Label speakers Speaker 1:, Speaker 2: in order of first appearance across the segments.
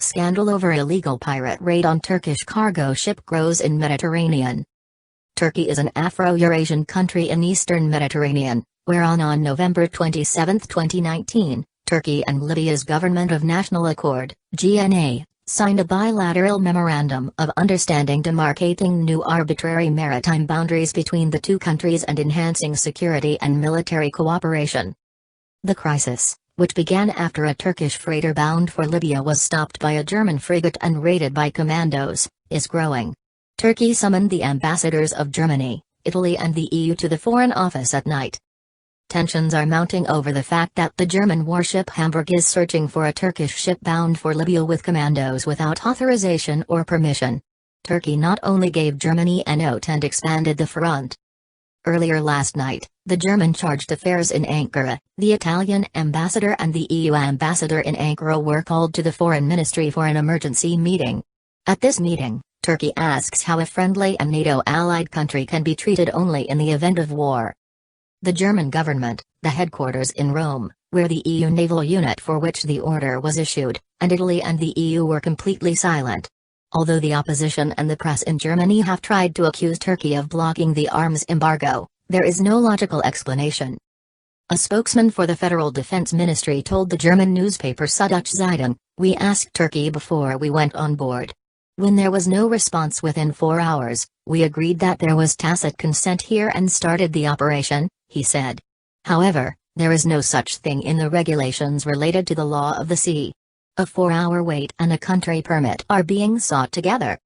Speaker 1: Scandal over illegal pirate raid on Turkish cargo ship grows in Mediterranean. Turkey is an Afro-Eurasian country in eastern Mediterranean, whereon on November 27, 2019, Turkey and Libya's Government of National Accord, GNA, signed a bilateral memorandum of understanding demarcating new arbitrary maritime boundaries between the two countries and enhancing security and military cooperation. The crisis, which began after a Turkish freighter bound for Libya was stopped by a German frigate and raided by commandos, is growing. Turkey summoned the ambassadors of Germany, Italy and the EU to the Foreign Office at night. Tensions are mounting over the fact that the German warship Hamburg is searching for a Turkish ship bound for Libya with commandos without authorization or permission. Turkey not only gave Germany a note and expanded the front. Earlier last night, the German chargé d'affaires in Ankara, the Italian ambassador and the EU ambassador in Ankara were called to the foreign ministry for an emergency meeting. At this meeting, Turkey asks how a friendly and NATO-allied country can be treated only in the event of war. The German government, the headquarters in Rome, where the EU naval unit for which the order was issued, and Italy and the EU were completely silent. Although the opposition and the press in Germany have tried to accuse Turkey of blocking the arms embargo, there is no logical explanation. A spokesman for the Federal Defense Ministry told the German newspaper Süddeutsche Zeitung, "We asked Turkey before we went on board. When there was no response within 4 hours, we agreed that there was tacit consent here and started the operation," he said. However, there is no such thing in the regulations related to the law of the sea. A 4-hour wait and a country permit are being sought together.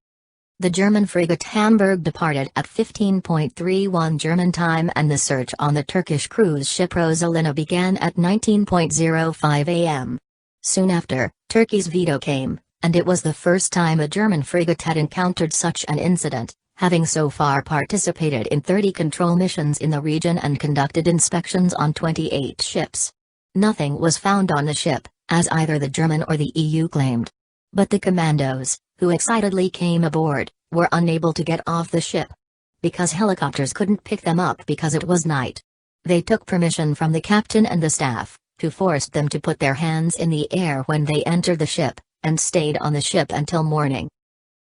Speaker 1: The German frigate Hamburg departed at 15:31 German time and the search on the Turkish cruise ship Rosalina began at 19:05 am. Soon after, Turkey's veto came, and it was the first time a German frigate had encountered such an incident, having so far participated in 30 control missions in the region and conducted inspections on 28 ships. Nothing was found on the ship, as either the German or the EU claimed. But the commandos, who excitedly came aboard, were unable to get off the ship. Because helicopters couldn't pick them up because it was night. They took permission from the captain and the staff, who forced them to put their hands in the air when they entered the ship, and stayed on the ship until morning.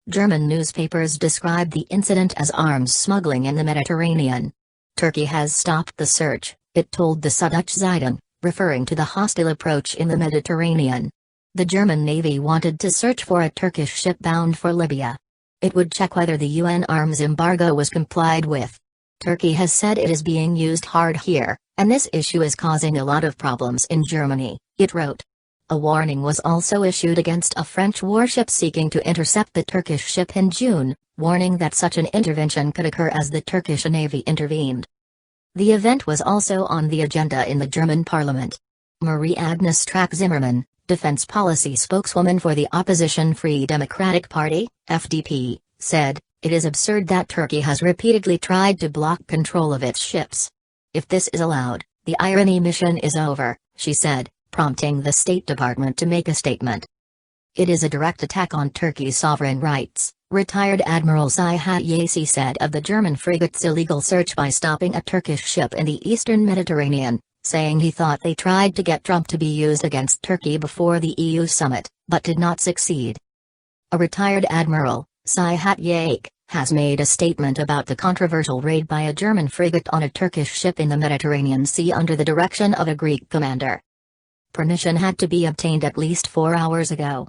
Speaker 1: German newspapers described the incident as arms smuggling in the Mediterranean. Turkey has stopped the search, it told the Süddeutsche Zeitung, referring to the hostile approach in the Mediterranean. The German Navy wanted to search for a Turkish ship bound for Libya. It would check whether the UN arms embargo was complied with. Turkey has said it is being used hard here, and this issue is causing a lot of problems in Germany, it wrote. A warning was also issued against a French warship seeking to intercept the Turkish ship in June, warning that such an intervention could occur as the Turkish Navy intervened. The event was also on the agenda in the German parliament. Marie-Agnes Strack-Zimmermann, defense policy spokeswoman for the opposition Free Democratic Party, FDP, said, "It is absurd that Turkey has repeatedly tried to block control of its ships. If this is allowed, the irony mission is over," she said, prompting the State Department to make a statement. "It is a direct attack on Turkey's sovereign rights," retired Admiral Seyhat Yasi said of the German frigate's illegal search by stopping a Turkish ship in the eastern Mediterranean, saying he thought they tried to get Trump to be used against Turkey before the EU summit, but did not succeed. A retired admiral, Seyhat Yasi, has made a statement about the controversial raid by a German frigate on a Turkish ship in the Mediterranean Sea under the direction of a Greek commander. Permission had to be obtained at least 4 hours ago.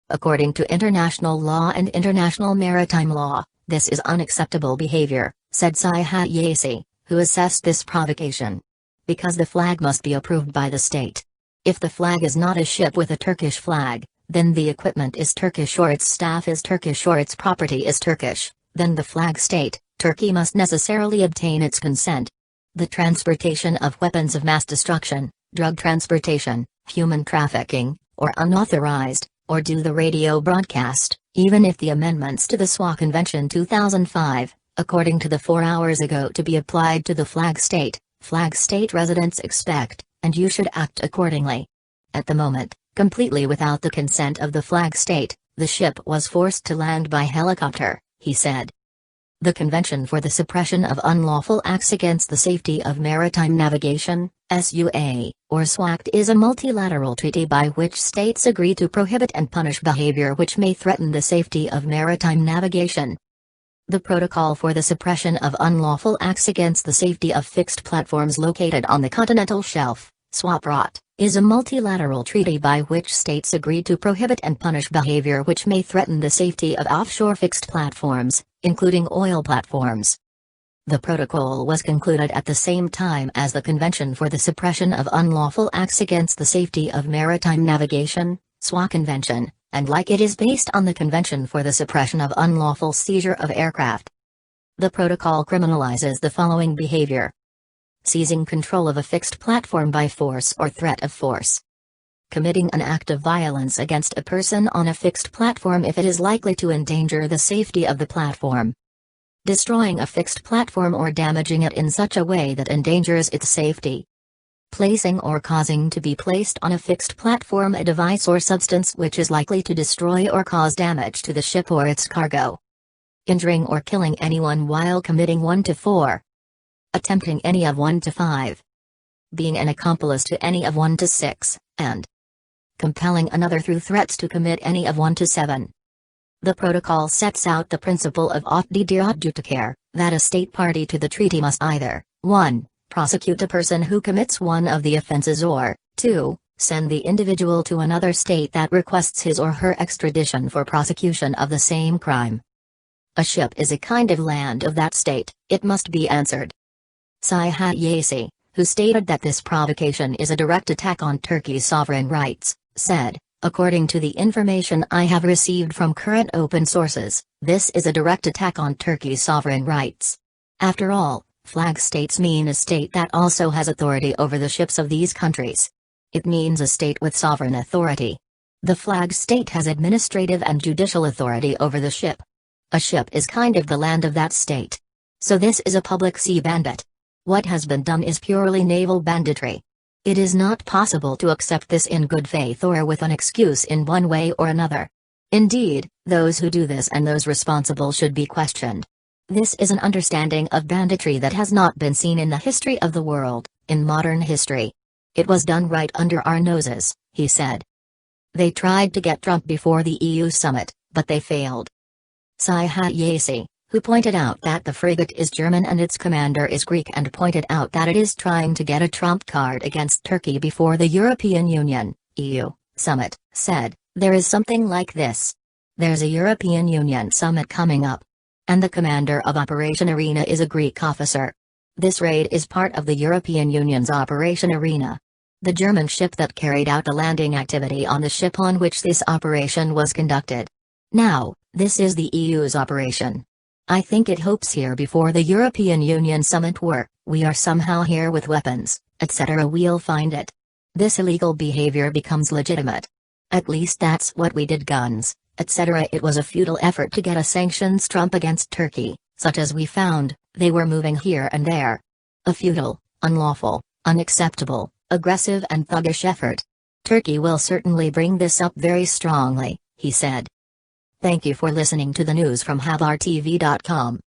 Speaker 1: According to international law and international maritime law, this is unacceptable behavior, said Seyhat Yasi, who assessed this provocation. Because the flag must be approved by the state. If the flag is not a ship with a Turkish flag, then the equipment is Turkish or its staff is Turkish or its property is Turkish, then the flag state, Turkey must necessarily obtain its consent. The transportation of weapons of mass destruction, drug transportation, human trafficking, or unauthorized, or do the radio broadcast, even if the amendments to the SWA Convention 2005, according to the 4 hours ago to be applied to the flag state residents expect, and you should act accordingly. At the moment, completely without the consent of the flag state, the ship was forced to land by helicopter, he said. The Convention for the Suppression of Unlawful Acts Against the Safety of Maritime Navigation, SUA, or SWACT is a multilateral treaty by which states agree to prohibit and punish behavior which may threaten the safety of maritime navigation. The Protocol for the Suppression of Unlawful Acts Against the Safety of Fixed Platforms Located on the Continental Shelf, SWAPROT, is a multilateral treaty by which states agree to prohibit and punish behavior which may threaten the safety of offshore fixed platforms, including oil platforms. The protocol was concluded at the same time as the Convention for the Suppression of Unlawful Acts Against the Safety of Maritime Navigation, SWA Convention, and like it is based on the Convention for the Suppression of Unlawful Seizure of Aircraft. The protocol criminalizes the following behavior: seizing control of a fixed platform by force or threat of force, committing an act of violence against a person on a fixed platform if it is likely to endanger the safety of the platform, destroying a fixed platform or damaging it in such a way that endangers its safety, placing or causing to be placed on a fixed platform a device or substance which is likely to destroy or cause damage to the ship or its cargo, injuring or killing anyone while committing 1 to 4, attempting any of 1 to 5, being an accomplice to any of 1 to 6, and compelling another through threats to commit any of 1 to 7. The protocol sets out the principle of aut dedire aut judicare, that a state party to the treaty must either 1. Prosecute a person who commits one of the offenses or 2. Send the individual to another state that requests his or her extradition for prosecution of the same crime. A ship is a kind of land of that state, it must be answered. Seyhat Yasi, who stated that this provocation is a direct attack on Turkey's sovereign rights, said, "According to the information I have received from current open sources, this is a direct attack on Turkey's sovereign rights. After all, flag states mean a state that also has authority over the ships of these countries. It means a state with sovereign authority. The flag state has administrative and judicial authority over the ship. A ship is kind of the land of that state. So this is a public sea bandit. What has been done is purely naval banditry. It is not possible to accept this in good faith or with an excuse in one way or another. Indeed, those who do this and those responsible should be questioned. This is an understanding of banditry that has not been seen in the history of the world, in modern history. It was done right under our noses," he said. They tried to get Trump before the EU summit, but they failed. Seyhat Yasi, who pointed out that the frigate is German and its commander is Greek and pointed out that it is trying to get a trump card against Turkey before the European Union, EU, summit, said, "There is something like this. There's a European Union summit coming up. And the commander of Operation Arena is a Greek officer. This raid is part of the European Union's Operation Arena. The German ship that carried out the landing activity on the ship on which this operation was conducted. Now, this is the EU's operation. I think it hopes here before the European Union summit we are somehow here with weapons, etc. we'll find it. This illegal behavior becomes legitimate. At least that's what we did, guns, etc. It was a futile effort to get a sanctions trump against Turkey, such as we found, they were moving here and there. A futile, unlawful, unacceptable, aggressive and thuggish effort. Turkey will certainly bring this up very strongly," he said. Thank you for listening to the news from habartv.com.